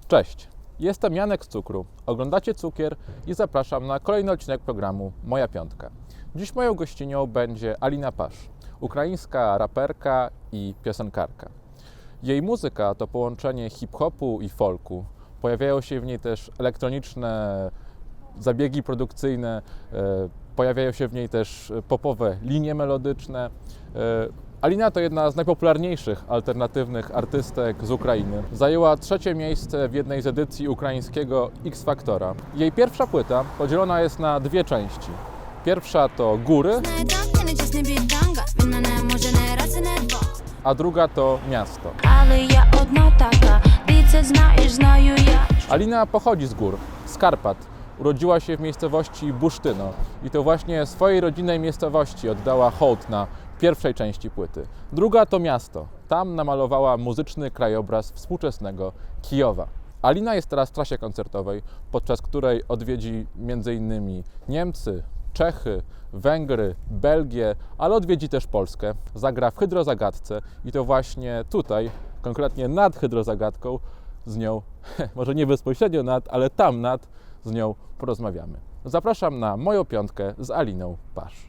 Cześć, jestem Janek z Cukru, oglądacie Cukier i zapraszam na kolejny odcinek programu Moja Piątka. Dziś moją gościnią będzie Alina Pasz, ukraińska raperka i piosenkarka. Jej muzyka to połączenie hip-hopu i folku. Pojawiają się w niej też elektroniczne zabiegi produkcyjne, pojawiają się w niej też popowe linie melodyczne. Alina to jedna z najpopularniejszych alternatywnych artystek z Ukrainy. Zajęła trzecie miejsce w jednej z edycji ukraińskiego X Factora. Jej pierwsza płyta podzielona jest na dwie części. Pierwsza to Góry, a druga to Miasto. Alina pochodzi z gór, z Karpat. Urodziła się w miejscowości Busztyno i to właśnie swojej rodzinnej miejscowości oddała hołd na pierwszej części płyty. Druga to Miasto. Tam namalowała muzyczny krajobraz współczesnego Kijowa. Alina jest teraz w trasie koncertowej, podczas której odwiedzi m.in. Niemcy, Czechy, Węgry, Belgię, ale odwiedzi też Polskę. Zagra w Hydrozagadce i to właśnie tutaj, konkretnie nad Hydrozagadką, z nią, może nie bezpośrednio nad, ale tam nad, z nią porozmawiamy. Zapraszam na moją piątkę z Aliną Pasz.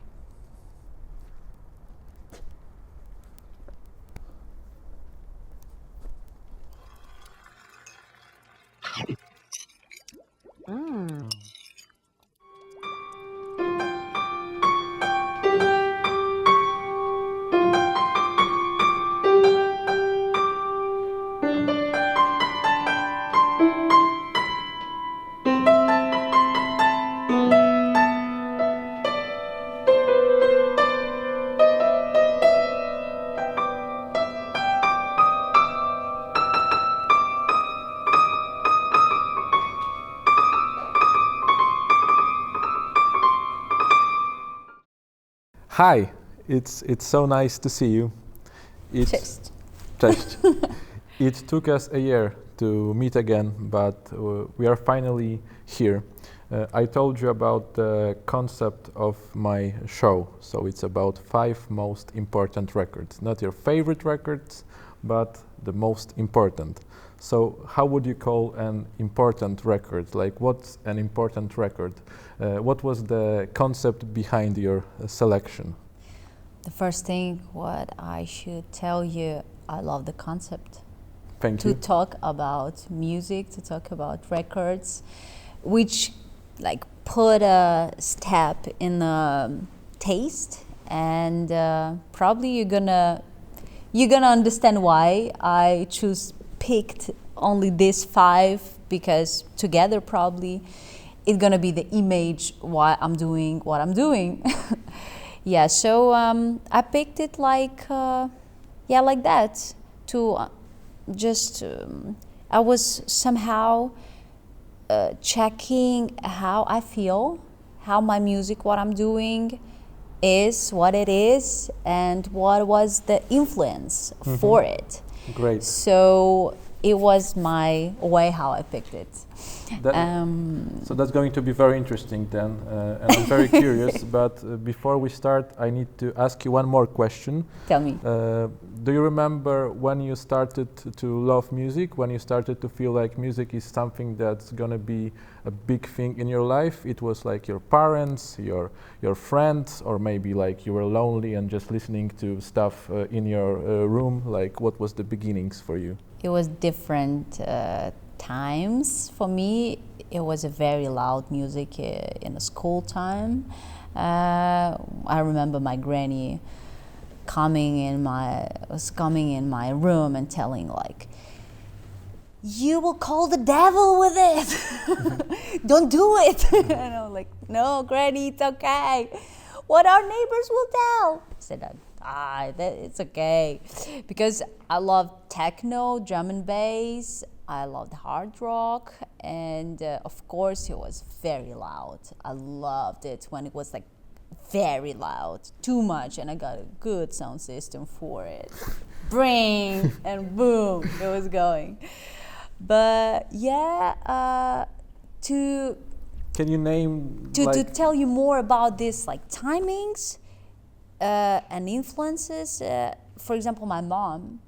Hi, it's so nice to see you. Cześć. Cześć. It took us a year to meet again, but we are finally here. I told you about the concept of my show, so it's about 5 most important records. Not your favorite records, but the most important. So how would you call an important record? Like, what's an important record? What was the concept behind your selection? The first thing what I should tell you, I love the concept. Thank To you. talk about music, to talk about records, which like put a step in the taste, and probably you're gonna understand why I picked only these 5, because together probably it's gonna be the image why I'm doing what I'm doing. Yeah, so I picked it like that to I was somehow checking how I feel, how my music, what I'm doing is, what it is, and what was the influence for it. Great. So it was my way how I picked it. So that's going to be very interesting then, and I'm very curious, but before we start, I need to ask you one more question. Tell me. Do you remember when you started to love music, when you started to feel like music is something that's going to be a big thing in your life? It was like your parents, your friends, or maybe like you were lonely and just listening to stuff in your room? Like, what was the beginnings for you? It was different times. For me, it was a very loud music in the school time. I remember my granny coming in my room and telling like, "You will call the devil with it. Don't do it." And I'm like, "No, granny, it's okay. What our neighbors will tell." I said, it's okay, because I love techno, drum and bass. I loved hard rock, and of course it was very loud. I loved it when it was like very loud, too much, and I got a good sound system for it. Bring and boom, it was going. But yeah, Can you name to tell you more about this, like timings and influences. For example, my mom,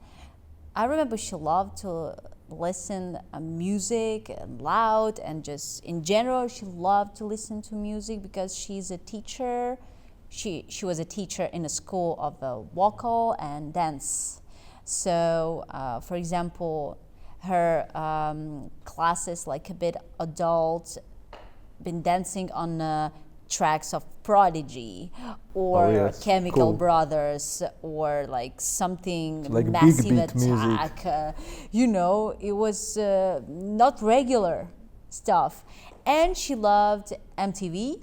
I remember she loved to listen music and loud, and just in general she loved to listen to music because she's a teacher. She was a teacher in a school of vocal and dance. So for example, her classes, like a bit adult, been dancing on tracks of Prodigy or Oh, yes. Chemical Cool. Brothers, or like something Like big Massive beat music. Attack. You know, it was not regular stuff. And she loved MTV.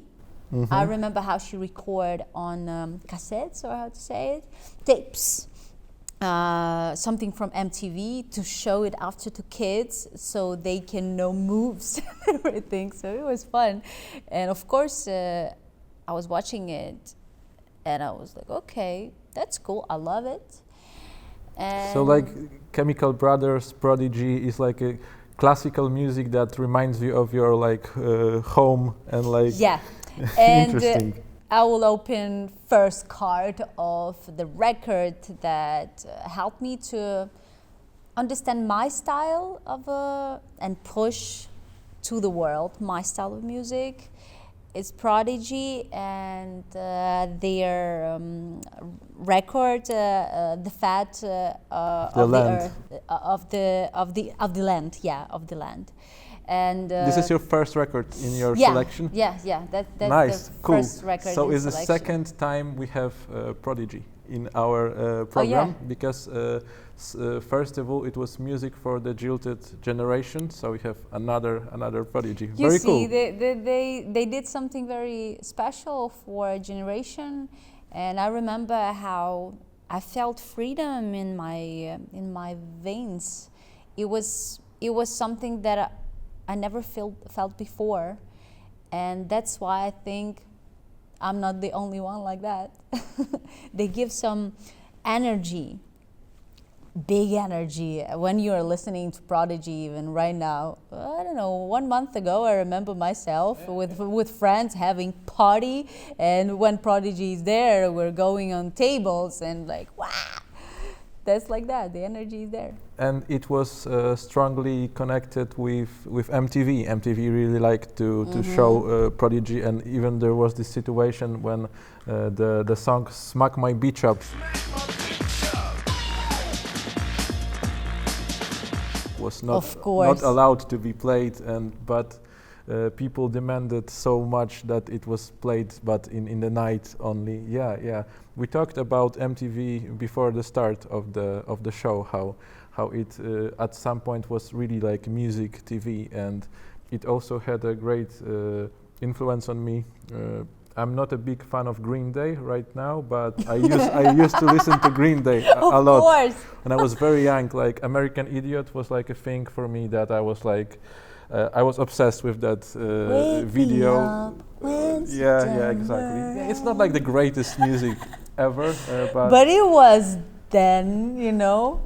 I remember how she recorded on cassettes, or how to say it, tapes. Something from MTV to show it after to kids so they can know moves and everything. So it was fun. And of course, I was watching it and I was like, okay, that's cool. I love it. And So like Chemical Brothers, Prodigy is like a classical music that reminds you of your like home and like yeah. And interesting. I will open first card of the record that helped me to understand my style of and push to the world my style of music. It's Prodigy and their record, "The Fat of Land. the Earth, of the Land." Yeah, of the land. And This is your first record in your yeah, selection? Yeah. That's Nice, the cool. first record. So in it's the selection. second time we have Prodigy in our program, yeah. because first of all it was music for the jilted generation, so we have another Prodigy. You Very see, cool. they did something very special for a generation, and I remember how I felt freedom in my veins. It was something that I never felt before, and that's why I think I'm not the only one like that. They give some energy, big energy. When you're listening to Prodigy, even right now, I don't know, 1 month ago I remember myself with friends having party, and when Prodigy is there, we're going on tables and like, wow, that's like that, the energy is there. And it was strongly connected with MTV. MTV really liked to show Prodigy, and even there was this situation when the song "Smack My Beach Up" was Of course. not allowed to be played, but people demanded so much that it was played, but in the night only. Yeah. We talked about MTV before the start of the show, how it at some point was really like music TV, and it also had a great influence on me. I'm not a big fan of Green Day right now, but I used to listen to Green Day a lot. Of course. When I was very young, like American Idiot was like a thing for me that I was like, I was obsessed with that video. Yeah, exactly. Yeah, it's not like the greatest music ever, But it was then, you know.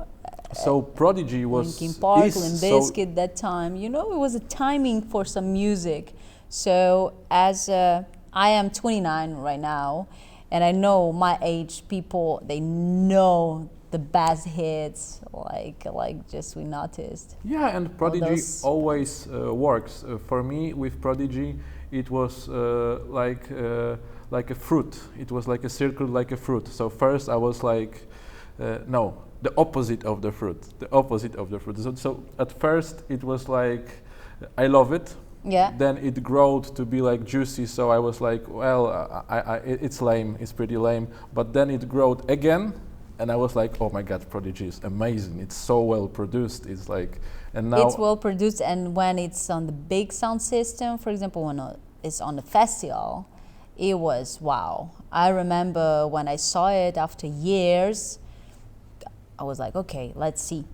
So Prodigy was Linkin Park, is Limp so Bizkit, that time, you know, it was a timing for some music. So as I am 29 right now, and I know my age people, they know the best hits, like just we noticed. Yeah, and Prodigy those- always works. For me, with Prodigy, it was like a fruit. It was like a circle, like a fruit. So first I was like, no, the opposite of the fruit. The opposite of the fruit. So at first it was like, I love it. Yeah. Then it growed to be like juicy. So I was like, well, it's lame. It's pretty lame. But then it growed again. And I was like, oh my God, Prodigy is amazing. It's so well produced. It's like, and now It's well produced, and when it's on the big sound system, for example, when it's on the festival, it was wow. I remember when I saw it after years, I was like, okay, let's see.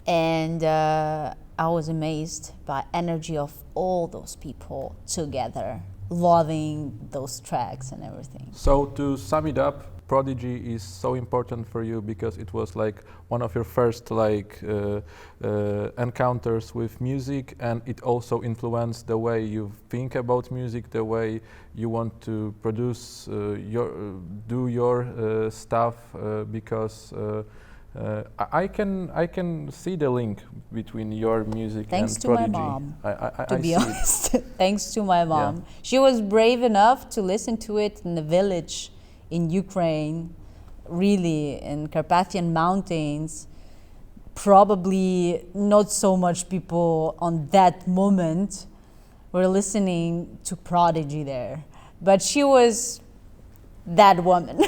And I was amazed by energy of all those people together, loving those tracks and everything. So to sum it up, Prodigy is so important for you because it was like one of your first like encounters with music, and it also influenced the way you think about music, the way you want to produce your stuff, because I can see the link between your music Thanks and to my Prodigy. mom, I to be see it. honest. Thanks to my mom. Yeah. She was brave enough to listen to it in the village in Ukraine, really in Carpathian Mountains. Probably not so much people on that moment were listening to Prodigy there. But she was that woman.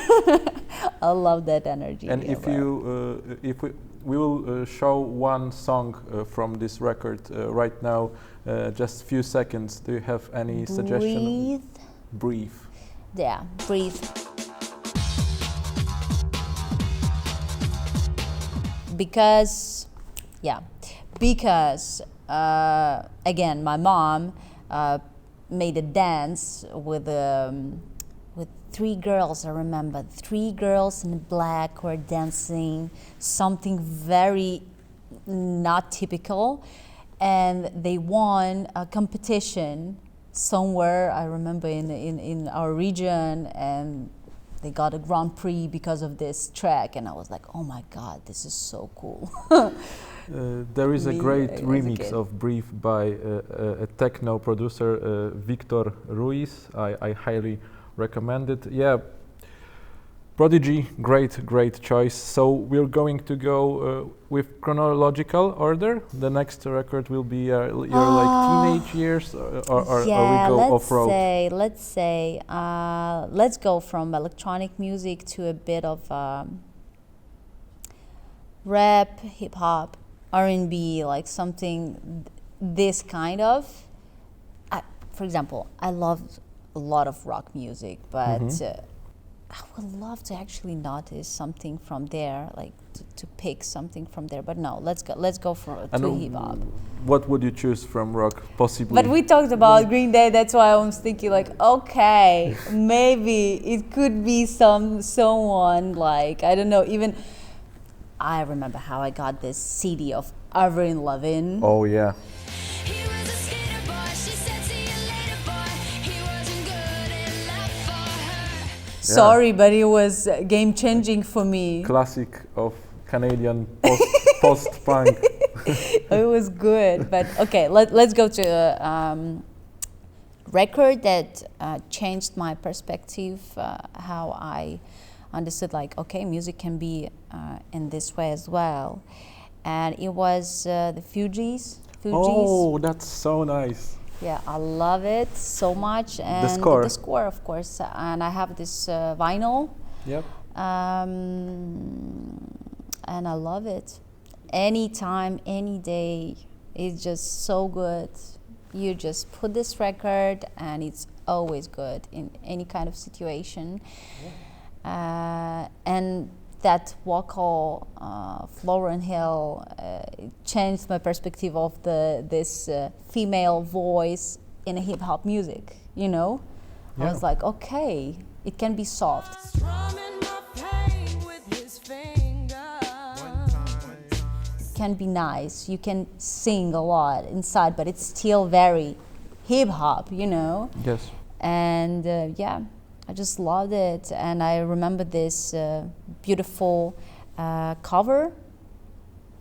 I love that energy. And if we will show one song from this record right now, just few seconds. Do you have any suggestion? Breathe. Yeah, breathe. Because again, my mom made a dance with 3 girls. I remember 3 girls in black were dancing something very not typical, and they won a competition somewhere. I remember in our region, and they got a Grand Prix because of this track, and I was like, oh my God, this is so cool. There is a great as a remix kid. of Breathe by a techno producer, Victor Ruiz. I highly recommend it. Yeah, Prodigy, great choice. So we're going to go with chronological order. The next record will be your like teenage years, or we go off-road? Let's go from electronic music to a bit of rap, hip hop, R&B, like something this kind of. For example, I love a lot of rock music, but I would love to actually notice something from there, like to pick something from there. But no, let's go for to hip hop. What would you choose from rock, possibly? But we talked about Green Day. That's why I was thinking, like, okay, maybe it could be someone like, I don't know. Even I remember how I got this CD of Avril Lavigne. Oh yeah. He was a skater boy, she said see you later boy. He wasn't good enough for her. Sorry, but it was game changing for me. Classic of Canadian post-punk. It was good, but okay, let's go to a record that changed my perspective, how I understood, like, okay, music can be in this way as well. And it was the Fugees. Oh, that's so nice. Yeah, I love it so much. And The score, of course. And I have this vinyl. Yep. And I love it. Anytime, any day, it's just so good. You just put this record and it's always good in any kind of situation. And that vocal, Lauryn Hill, it changed my perspective of this female voice in hip hop music, you know? Yeah. I was like, okay, it can be soft. Strumming my pain with his fingers. Can be nice. You can sing a lot inside, but it's still very hip hop, you know? Yes. And yeah, I just loved it. And I remember this beautiful cover,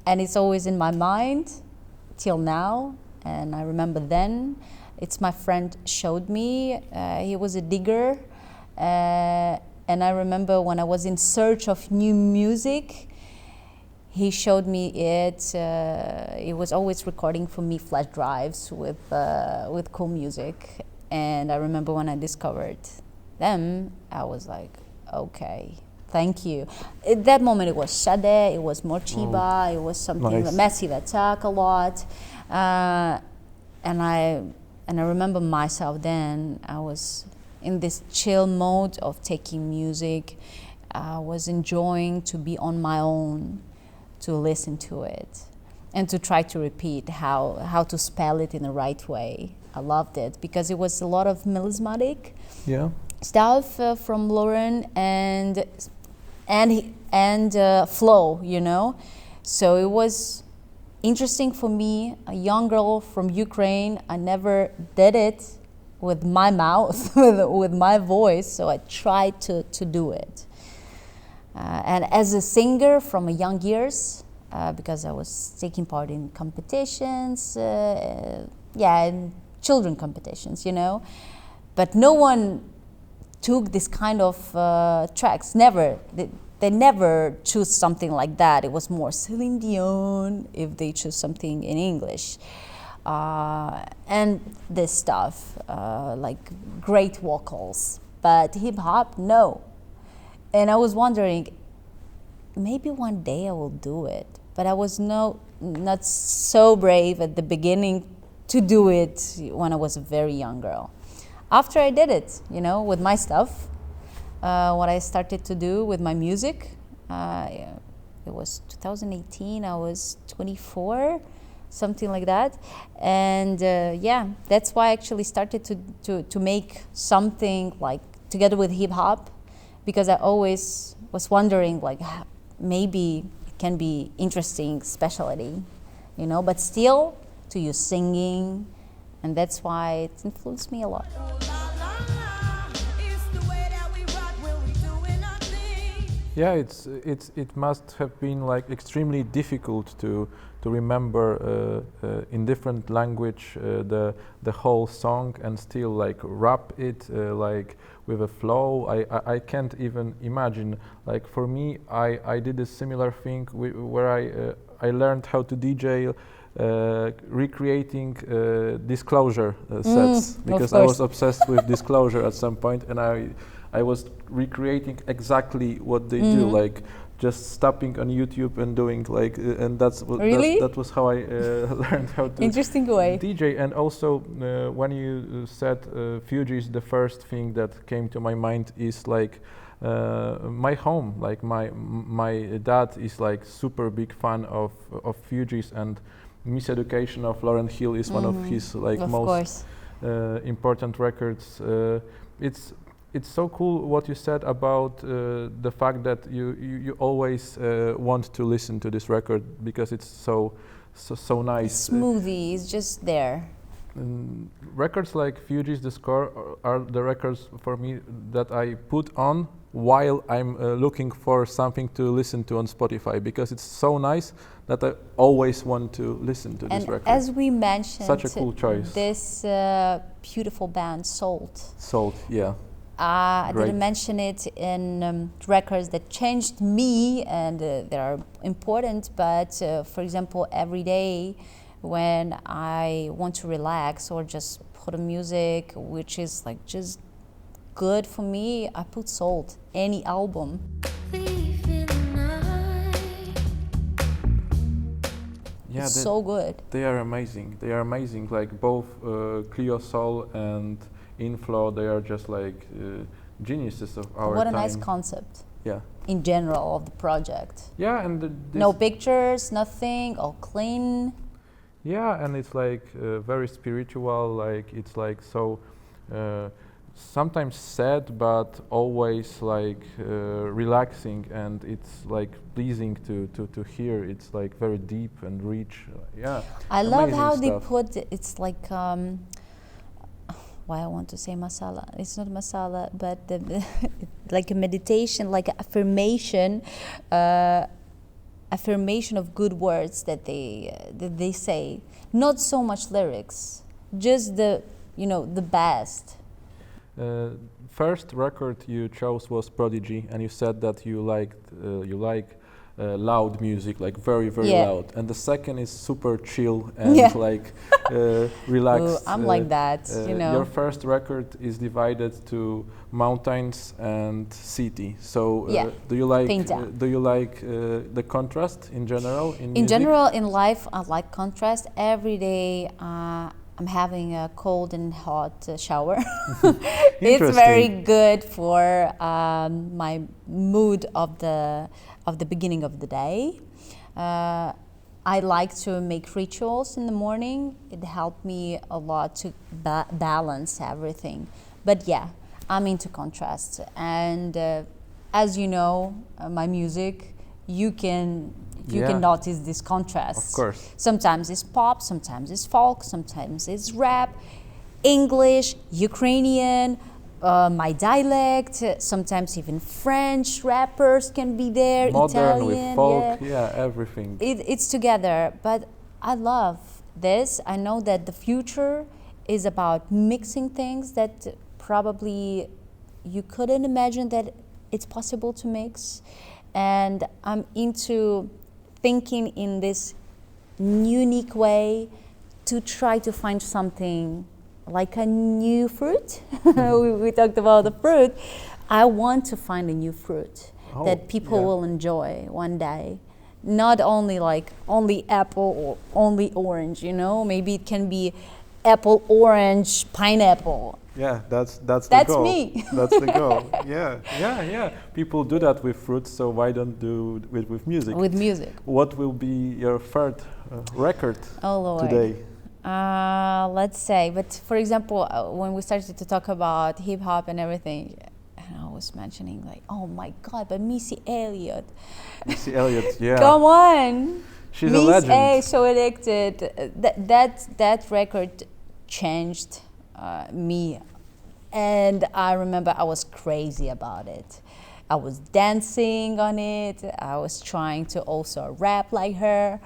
and it's always in my mind till now. And I remember then, it's my friend showed me. He was a digger, and I remember when I was in search of new music, he showed me it. It was always recording for me flash drives with cool music. And I remember when I discovered them, I was like, okay, thank you. At that moment, it was Sade, it was Morchiba, it was something, Nice. Massive Attack a lot. And I remember myself then, I was in this chill mode of taking music. I was enjoying to be on my own, to listen to it, and to try to repeat how to spell it in the right way. I loved it because it was a lot of melismatic Yeah. stuff from Lauren and flow, you know. So it was interesting for me, a young girl from Ukraine. I never did it with my mouth, with my voice, so I tried to do it. And as a singer from a young years, because I was taking part in competitions, in children competitions, you know. But no one took this kind of tracks. Never. They never choose something like that. It was more Celine Dion if they choose something in English. And this stuff, like great vocals. But hip hop, no. And I was wondering, maybe one day I will do it. But I was not so brave at the beginning to do it when I was a very young girl. After I did it, you know, with my stuff, what I started to do with my music, it was 2018, I was 24, something like that. And that's why I actually started to make something like together with hip hop, because I always was wondering like maybe it can be interesting specialty, you know, but still to use singing, and that's why it influenced me a lot. Yeah, it must have been like extremely difficult to remember in different language the whole song and still like rap it like with a flow. I can't even imagine. Like for me, I did a similar thing where I learned how to DJ. Recreating Disclosure sets, because I was obsessed with Disclosure at some point, and I was recreating exactly what they do, like just stopping on YouTube and doing like, and that was how I learned how to Interesting way. DJ. And also when you said Fugees, the first thing that came to my mind is like my home. Like my dad is like super big fan of Fugees, and Miseducation of Lauryn Hill is one of his like most important records. It's so cool what you said about the fact that you always want to listen to this record because it's so nice. Smoothie is just there. Records like Fugees, The Score are the records for me that I put on while I'm looking for something to listen to on Spotify, because it's so nice that I always want to listen to this record. As we mentioned, such a cool choice. This beautiful band, Salt. Salt, yeah. I didn't mention it in records that changed me, and they are important, but for example, every day when I want to relax or just put a music which is like just good for me, I put Salt, any album. Yeah, it's so good. They are amazing. They are amazing. Like both Clio Soul and Inflow, they are just like geniuses of our time. What a nice concept. Yeah. In general of the project. Yeah, and no pictures, nothing, all clean. Yeah, and it's like very spiritual. Like it's like so sometimes sad, but always like relaxing, and it's like pleasing to hear. It's like very deep and rich. Yeah. I love how stuff. they put it's like. Why I want to say masala? It's not masala, but like a meditation, like an affirmation, affirmation of good words that they say. Not so much lyrics, just the best. First record you chose was Prodigy, and you said that you like loud music, like very loud. And the second is super chill and like relaxed. Ooh, I'm like that, Your first record is divided to mountains and city. So do you like the contrast in general in music? In general, in life, I like contrast. Every day, I'm having a cold and hot shower. It's very good for my mood of the beginning of the day. I like to make rituals in the morning. It helped me a lot to balance everything. But yeah, I'm into contrast. And as you know, my music, you can notice this contrast. Of course. Sometimes it's pop, sometimes it's folk, sometimes it's rap, English, Ukrainian, my dialect, sometimes even French rappers can be there, Modern Italian, with folk, yeah, everything. it's together. But I love this. I know that the future is about mixing things that probably you couldn't imagine that it's possible to mix. And I'm into thinking in this unique way to try to find something like a new fruit. we talked about the fruit. I want to find a new fruit that people will enjoy one day. Not only like only apple or only orange, you know? Maybe it can be apple, orange, pineapple. Yeah, that's the That's goal. me. That's the goal. Yeah. People do that with fruits, so why don't do it with music? With music. What will be your third record Oh Lord. today? Let's say, but for example, when we started to talk about hip hop and everything, and I was mentioning like, oh my God, but Missy Elliott. Missy Elliott, yeah. Come on. She's Miss a legend. A, So Addicted. That record changed me, and I remember I was crazy about it. I was dancing on it. I was trying to also rap like her.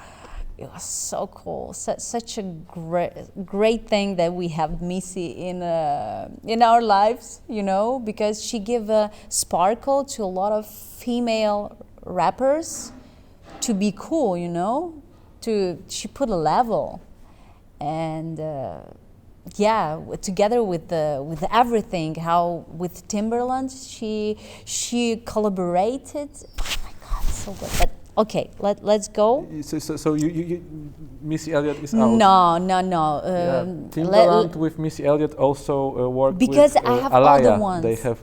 It was so cool. Such a great thing that we have Missy in our lives, you know, because she gave a sparkle to a lot of female rappers to be cool, you know. She put a level, and together with everything, how with Timberland she collaborated. Oh my God, so good. But okay, let's go. So you Missy Elliott is out. No. Timberland with Missy Elliott also worked because with I have all the Alaya. ones. They have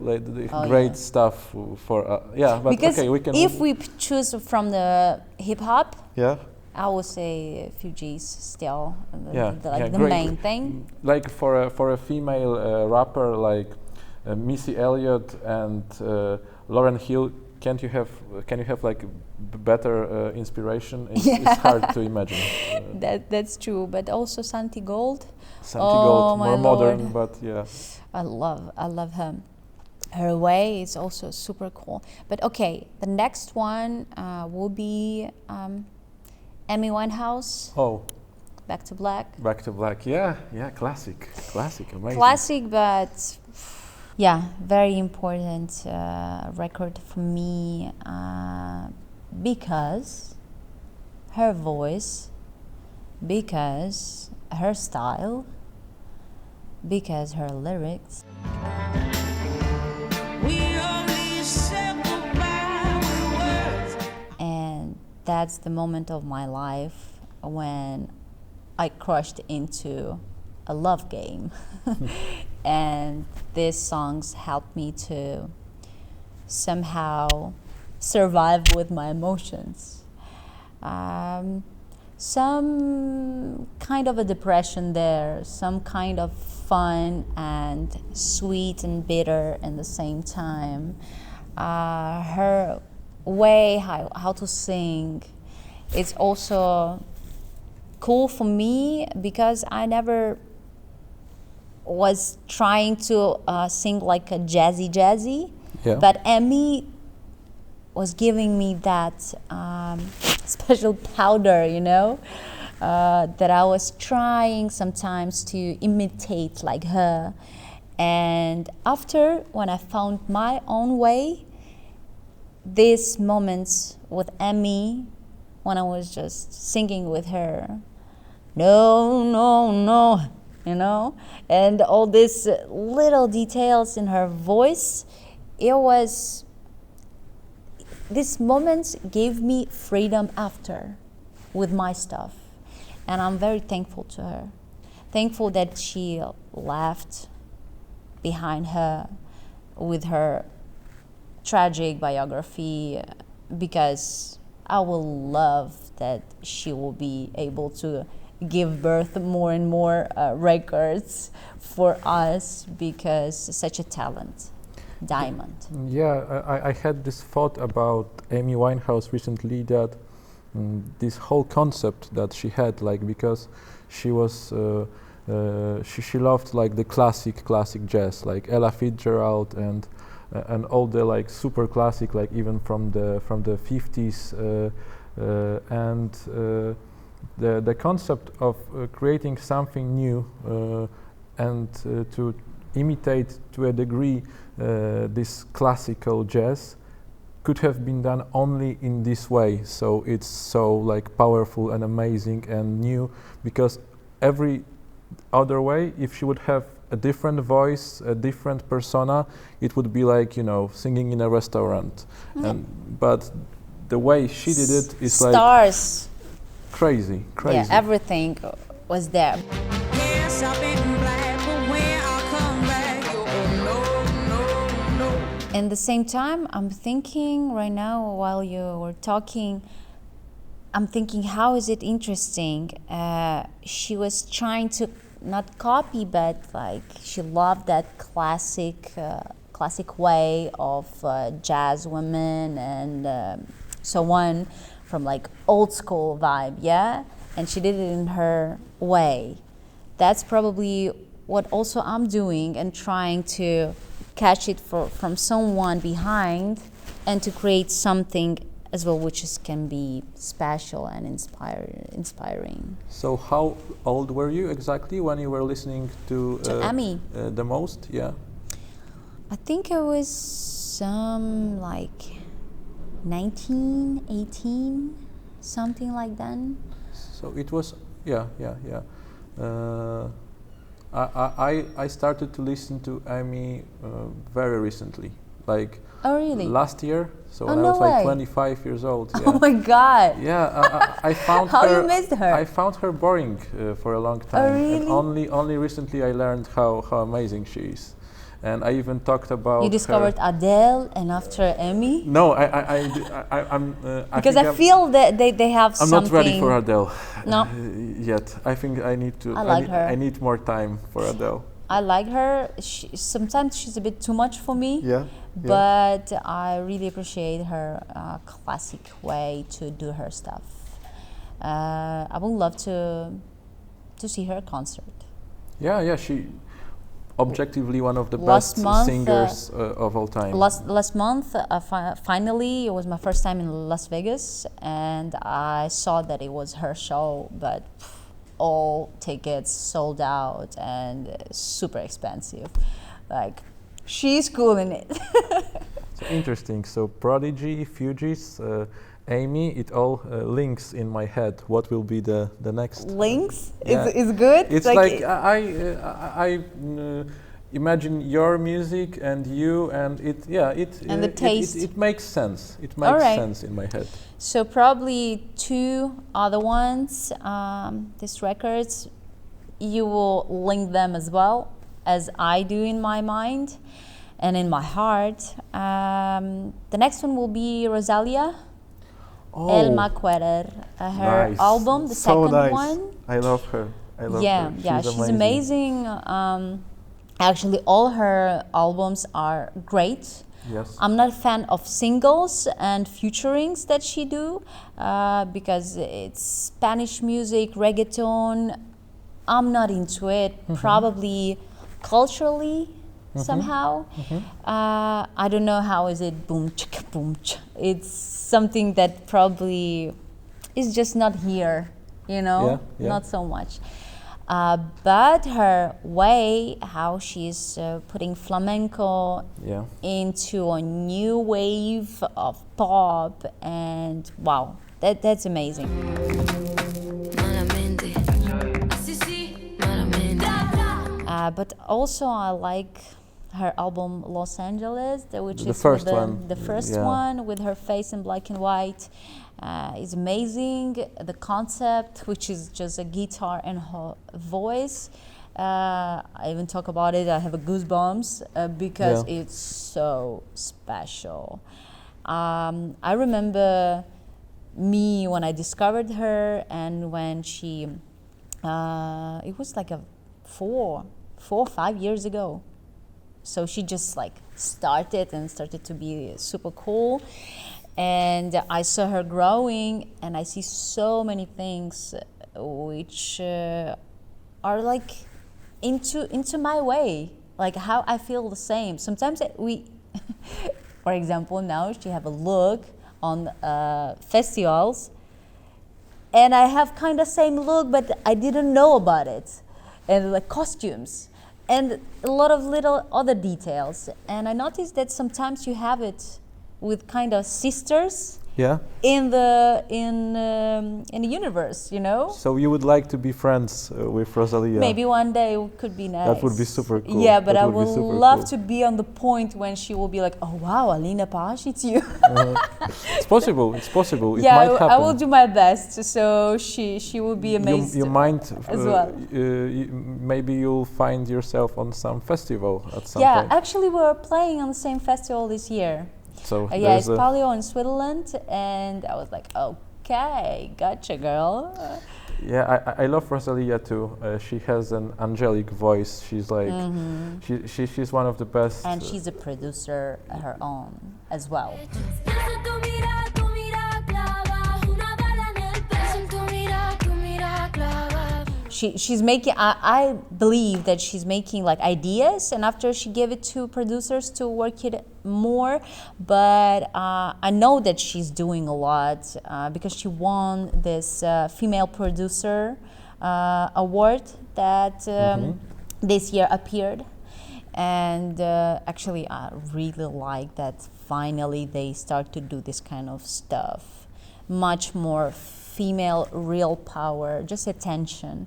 great stuff for but because okay, we can. if we choose from the hip hop, yeah. I would say Fugees still the great. main thing. Like for a female rapper like Missy Elliott and Lauryn Hill, can you have like better inspiration? It's hard to imagine. That's true, but also Santi Gold. Santi Gold, my more modern, Lord. but yeah. I love her. Her way is also super cool. But okay, the next one will be Amy Winehouse. Oh, Back to Black. Back to Black. Yeah, classic, amazing. Classic, but yeah, very important record for me because her voice, because her style, because her lyrics. We only said goodbye with words. And that's the moment of my life when I crushed into a love game. And these songs helped me to somehow survive with my emotions. Some kind of a depression there, some kind of fun and sweet and bitter at the same time. Her way how to sing, it's also cool for me because I never was trying to sing like a jazzy, but Amy was giving me that special powder, you know, that I was trying sometimes to imitate like her. And after, when I found my own way, these moments with Amy, when I was just singing with her, no, you know, and all these little details in her voice, these moments gave me freedom after with my stuff. And I'm very thankful to her. Thankful that she left behind her with her tragic biography, because I will love that she will be able to give birth more and more records for us, because such a talent, diamond. Yeah, I had this thought about Amy Winehouse recently, that this whole concept that she had, like, because she was She loved like the classic jazz, like Ella Fitzgerald and all the like super classic, like even from the 50s, and the concept of creating something new and to imitate to a degree this classical jazz could have been done only in this way. So it's so like powerful and amazing and new, because every other way, if she would have a different voice, a different persona, it would be like, you know, singing in a restaurant. But the way she did it is like Stars. crazy. Yeah, everything was there. Yes, I've been black, but when I come back, no. At the same time, I'm thinking right now while you were talking, I'm thinking how is it interesting? She was trying to not copy, but like she loved that classic way of jazz women and so on, from like old school vibe, yeah? And she did it in her way. That's probably what also I'm doing and trying to catch it from someone behind and to create something as well, which can be special and inspiring. So how old were you exactly when you were listening to Amy. The most? Yeah. I think I was like 19, 18, something like that. So it was, yeah. I started to listen to Amy very recently, like Oh, really? last year. So Oh, when I no was like way. 25 years old. Yeah. Oh my God. Yeah, I found How her. you missed her? I found her boring for a long time, really? and only recently I learned how amazing she is, and I even talked about. You discovered her. Adele and after Amy? No, I'm. Because think I feel that they have I'm something. not ready for Adele No. yet. I think I need to. I like her. I need more time for Adele. I like her. Sometimes she's a bit too much for me. Yeah. But I really appreciate her classic way to do her stuff. I would love to see her concert. Yeah. She objectively one of the Last best month, singers of all time. Last month, finally, it was my first time in Las Vegas, and I saw that it was her show, but all tickets sold out and super expensive. Like, she's cool in it. So interesting. So Prodigy, Fugees, Amy, it all links in my head. What will be the next? Links Yeah. is good. It's like I imagine your music and you, and And the taste. It makes sense. It All makes right. sense in my head. So probably two other ones, these records, you will link them as well as I do in my mind and in my heart. The next one will be Rosalia, El Maquerer, her nice. album, the So second nice. one. I love her. I love her. Yeah, she's amazing. Actually, all her albums are great. Yes. I'm not a fan of singles and featurings that she do because it's Spanish music, reggaeton. I'm not into it. Probably culturally somehow. I don't know how is it boom chicka boom ch. It's something that probably is just not here, you know, Yeah. not so much. But her way, how she's putting flamenco Yeah. into a new wave of pop, and wow, that's amazing. Malamente. Así sí, malamente. But also I like her album Los Angeles, which The is first with one. the first Yeah. one with her face in black and white. Is amazing. The concept, which is just a guitar and her voice. I even talk about it. I have a goosebumps because Yeah. it's so special. I remember me when I discovered her and when she. It was like 4 or 5 years ago. So she just like started to be super cool. And I saw her growing, and I see so many things which are like into my way, like how I feel the same. Sometimes we, for example, now she have a look on festivals, and I have kind of same look, but I didn't know about it, and like costumes, and a lot of little other details. And I noticed that sometimes you have it with kind of sisters Yeah. in the universe, you know. So you would like to be friends with Rosalia? Maybe one day it could be nice. That would be super cool. Yeah, but That I would be would super love cool. to be on the point when she will be like, "Oh wow, Alina Pash, it's you." It's possible. It's possible. It Yeah, might happen. I will do my best. So she will be amazed. You might as well. Maybe you'll find yourself on some festival at some Yeah, point. actually, we were playing on the same festival this year. So Yeah, there's it's Palio in Switzerland, and I was like, "Okay, gotcha, girl." yeah, I love Rosalia too. She has an angelic voice. She's like, she's one of the best. And she's a producer her own as well. Pienso en tu mira clava, una bala en el pecho. En tu mira clava. She's making, I believe that she's making like ideas, and after she gave it to producers to work it more, but I know that she's doing a lot because she won this female producer award that this year appeared. And actually I really like that finally they start to do this kind of stuff, much more female real power, just attention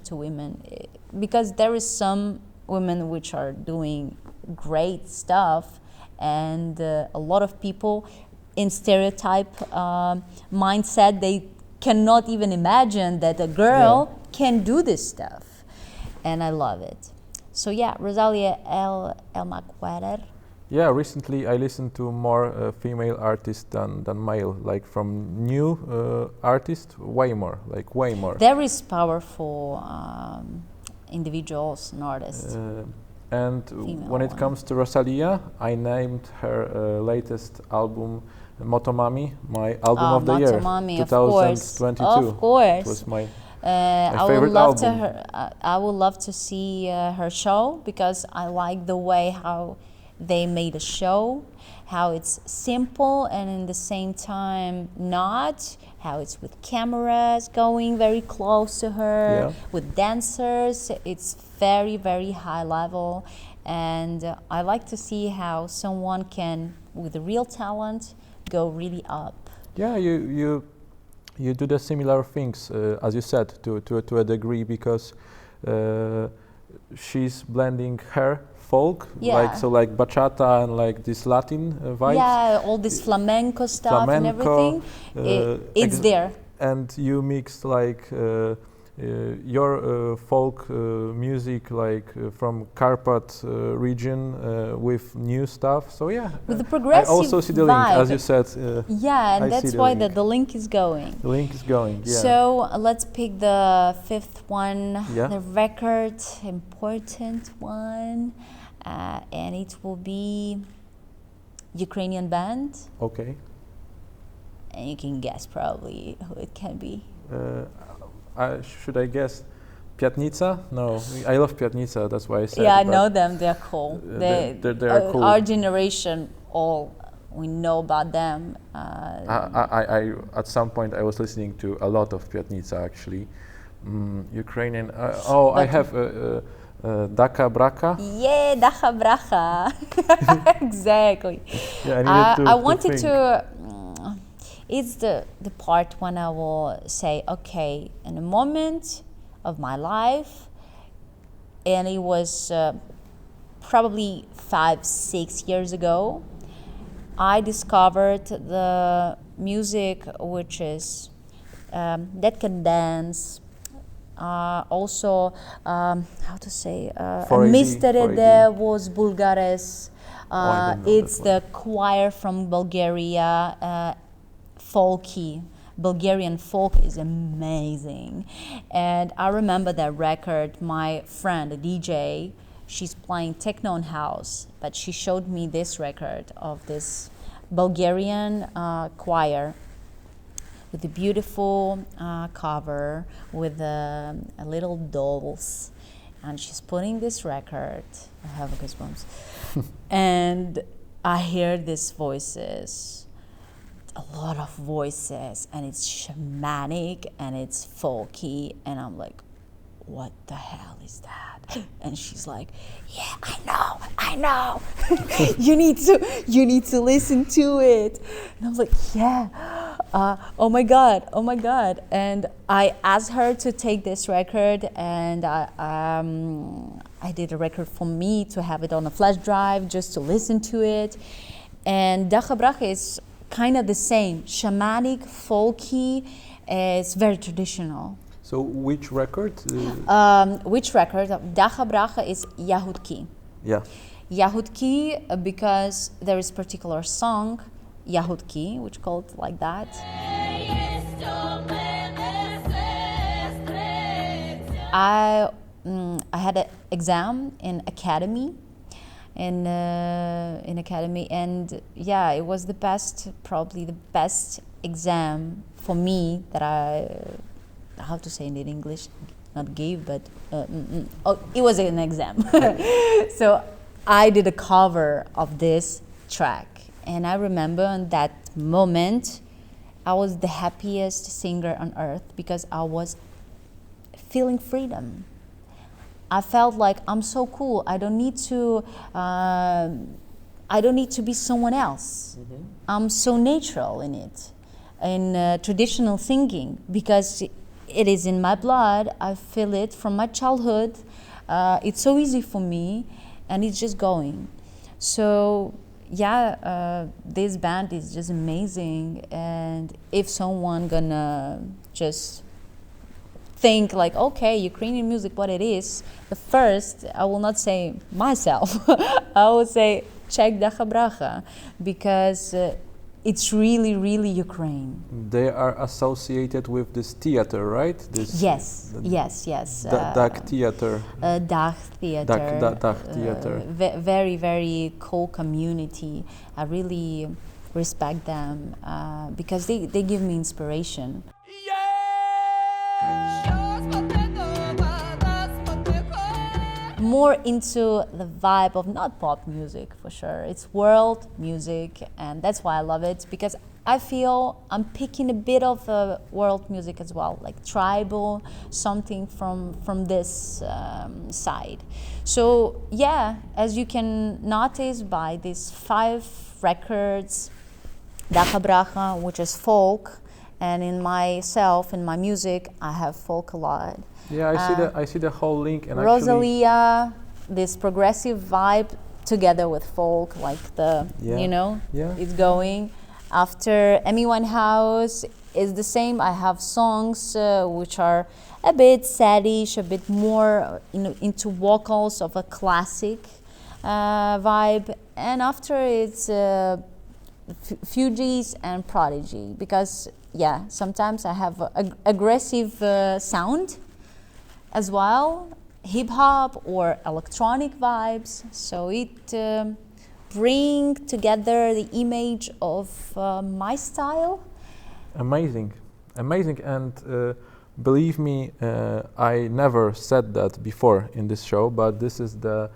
to women, because there is some women which are doing great stuff, and a lot of people in stereotype mindset, they cannot even imagine that a girl can do this stuff, and I love it. So yeah, Rosalia El Maquerer. Yeah, recently I listened to more female artists than male. Like from new artists, way more. There is powerful individuals and artists. And Female when it one. comes to Rosalia, I named her latest album Motomami, my album of the year, Motomami, of course. 2022. Of course. It was my I would favorite love album. I would love to see her show, because I like the way how they made a show, how it's simple and in the same time not, how it's with cameras going very close to her, Yeah. with dancers. It's very, very high level, and I like to see how someone can, with real talent, go really up. Yeah, you do the similar things as you said to a degree, because she's blending her folk, Yeah. like bachata and like this Latin vibes. Yeah, all this flamenco stuff and everything, it's there. And you mix like your folk music, like from Carpat region, with new stuff. So yeah, With the I progressive also see the link, as vibe. you said. Yeah, and I see that's the why link. the link is going. The link is going. Yeah. So let's pick the fifth one, Yeah. the record, important one, and it will be Ukrainian band, Okay. and you can guess probably who it can be. Should I guess Piatnica? No, I love Piatnica. That's why I said. Yeah, I but know them. They're cool. they are cool. Our generation, all we know about them. I at some point I was listening to a lot of Piatnica actually. Ukrainian. I But- have Daka Braka. Yeah, Dacha Bracha. Exactly. Yeah, I needed I to wanted think. to. It's the part when I will say, okay, in a moment of my life, and it was probably 5-6 years ago, I discovered the music which is that can dance. Also, how to say, 4AD, Misterede was Bulgares. I don't know It's that the choir from Bulgaria, folky. Bulgarian folk is amazing. And I remember that record, my friend, a DJ, she's playing techno and house, but she showed me this record of this Bulgarian choir with a beautiful cover with little dolls. and she's putting this record. I have goosebumps. And I hear these voices, a lot of voices, and it's shamanic and it's folky, and I'm like, what the hell is that? And she's like, yeah, I know. you need to listen to it. And I was like, yeah. Oh my god. And I asked her to take this record, and I did a record for me to have it on a flash drive just to listen to it. And Dacha Bracha is kind of the same, shamanic, folky. It's very traditional. So which record? Which record? Dacha Bracha is Yahud Ki. Yeah. Yahud Ki, because there is particular song, Yahud Ki, which called like that. I had an exam in academy, and yeah, it was probably the best exam for me that how to say it in English, not gave, but it was an exam. So I did a cover of this track, and I remember in that moment I was the happiest singer on earth because I was feeling freedom. I felt like I'm so cool. I don't need to be someone else. Mm-hmm. I'm so natural in it, in traditional singing, because it is in my blood. I feel it from my childhood. It's so easy for me, and it's just going. So yeah, this band is just amazing. And if someone gonna just think like, okay, Ukrainian music, what it is, the first, I will not say myself, I will say check Dacha Bracha, because it's really, really Ukraine. They are associated with this theater, right? Yes. Dach Theater. Dach Theater. Dach Theater. Very, very cool community. I really respect them because they give me inspiration. More into the vibe of not pop music for sure. It's world music, and that's why I love it, because I feel I'm picking a bit of world music as well, like tribal, something from this side. So yeah, as you can notice by these 5 records, Dacha Bracha, which is folk, and in my music, I have folk a lot. Yeah, I see the whole link. And Rosalia, this progressive vibe together with folk, like it's going. After Amy Winehouse is the same. I have songs which are a bit saddish, a bit more into vocals of a classic vibe. And after it's Fugees and Prodigy, because yeah, sometimes I have aggressive sound as well, hip hop or electronic vibes. So it bring together the image of my style. Amazing, and believe me, I never said that before in this show, but this is the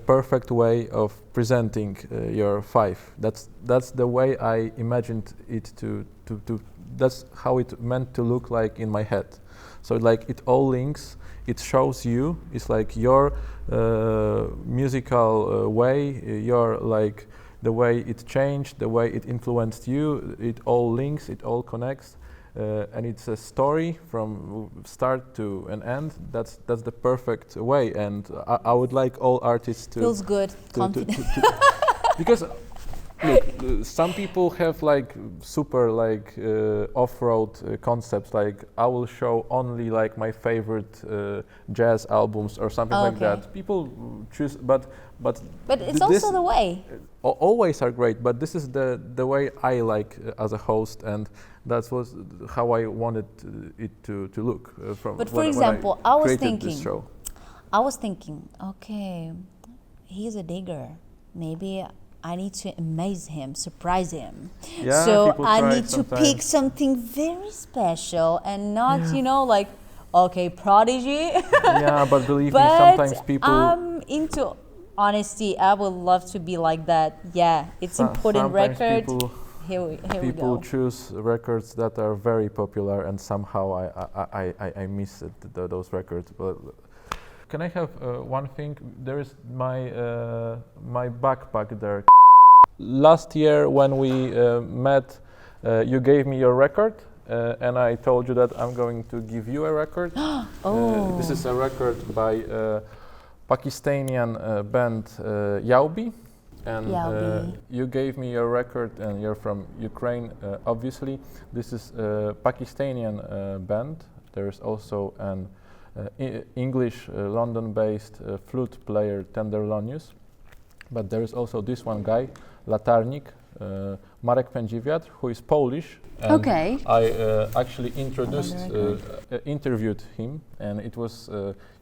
perfect way of presenting your 5. That's the way I imagined it to that's how it meant to look like in my head. So like it all links. It shows you, it's like your musical way, your like the way it changed, the way it influenced you. It all links, it all connects, and it's a story from start to an end. That's the perfect way, and I would like all artists to feels good, confident. Because look, some people have like super like off-road concepts, like I will show only like my favorite jazz albums or something like that. People choose, but it's also the way. Always are great, but this is the way I like as a host, and that was how I wanted it to look. But for example, I was thinking, okay, he's a digger, maybe I need to amaze him, surprise him. Yeah, so I try need to pick something very special and not, like, okay, Prodigy. Yeah, but believe me, But sometimes people. I'm into honesty. I would love to be like that. Yeah, it's important sometimes record. People, Here we people go. choose records that are very popular, and somehow I miss those records. But can I have one thing? There is my backpack there. Last year when we met, you gave me your record, and I told you that I'm going to give you a record. Oh. This is a record by Pakistani band Yaubi. And Yaubi. you gave me your record, and you're from Ukraine, obviously. This is a Pakistani band. There is also an English, London-based flute player, Tenderlonius. But there is also this one guy, Latarnik, Marek Pędziwiatr, who is Polish. And Okay. I actually interviewed him, and it was,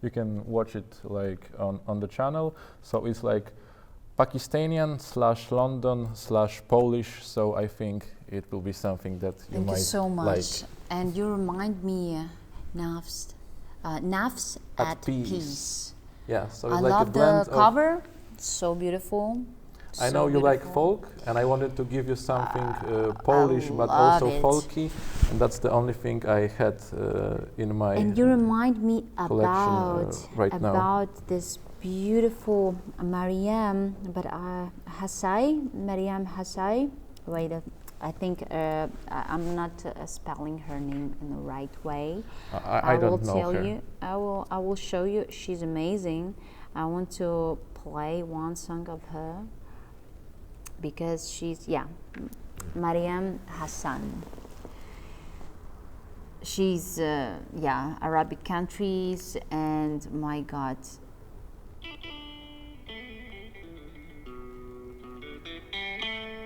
you can watch it like on the channel. So it's like Pakistani/London/Polish, so I think it will be something that you Thank might you so much. like. And you remind me, Nafs at Peace. Yeah, so I it's like a love blend the of. cover. It's so beautiful. I So know you like beautiful. folk, and I wanted to give you something Polish, but love also it. folky, and that's the only thing I had in my. And you remind me collection, right now. about this beautiful Mariam, but Mariam Hassai. Wait, I think I'm not spelling her name in the right way. I will don't know tell her. you. I will show you. She's amazing. I want to play one song of her because she's Mariam Hassan. She's Arabic countries, and my God.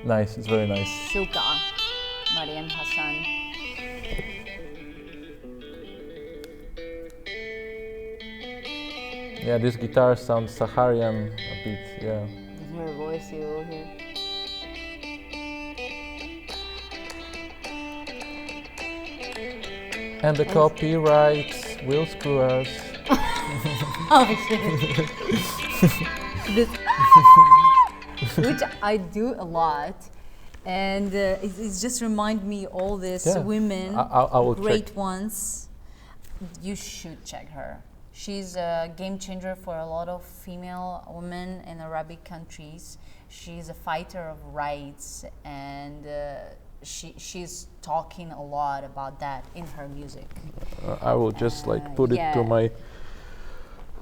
Nice, it's very nice. Shuka, Mariam Hassan. Yeah, this guitar sounds Saharian a bit, yeah. In her voice, you will hear. And the copyright will screw us. Oh shit! Which I do a lot, and it just remind me all these Yeah. women, I will great check. ones. You should check her. She's a game changer for a lot of female women in Arabic countries. She's a fighter of rights, and she's talking a lot about that in her music. I will just like put it to yeah. my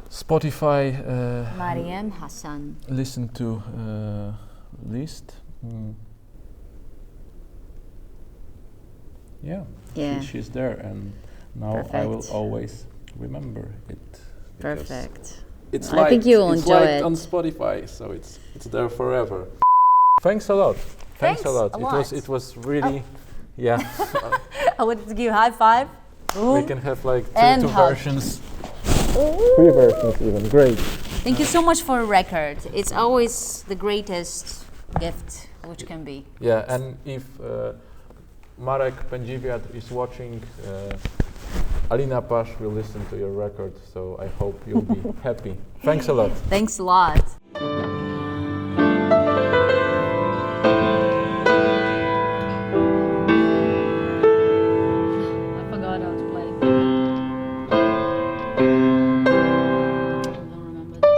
Spotify Mariam Hassan. listen to list. Yeah, Yeah. she's there, and now I will Perfect. always remember it. because Perfect. It's I think you will it's enjoy liked it. on Spotify, so it's there forever. Thanks a lot. Thanks a lot. a lot. It was really, yeah. I wanted to give you a high five. We can have like And two hug. versions, 3 versions even. Great. Thank you so much for a record. It's always the greatest gift which can be. Yeah, and if Marek Pędziwiatr is watching, Alina Pasz will listen to your record, so I hope you'll be happy. Thanks a lot. Thanks a lot. I forgot how to play. I don't remember this.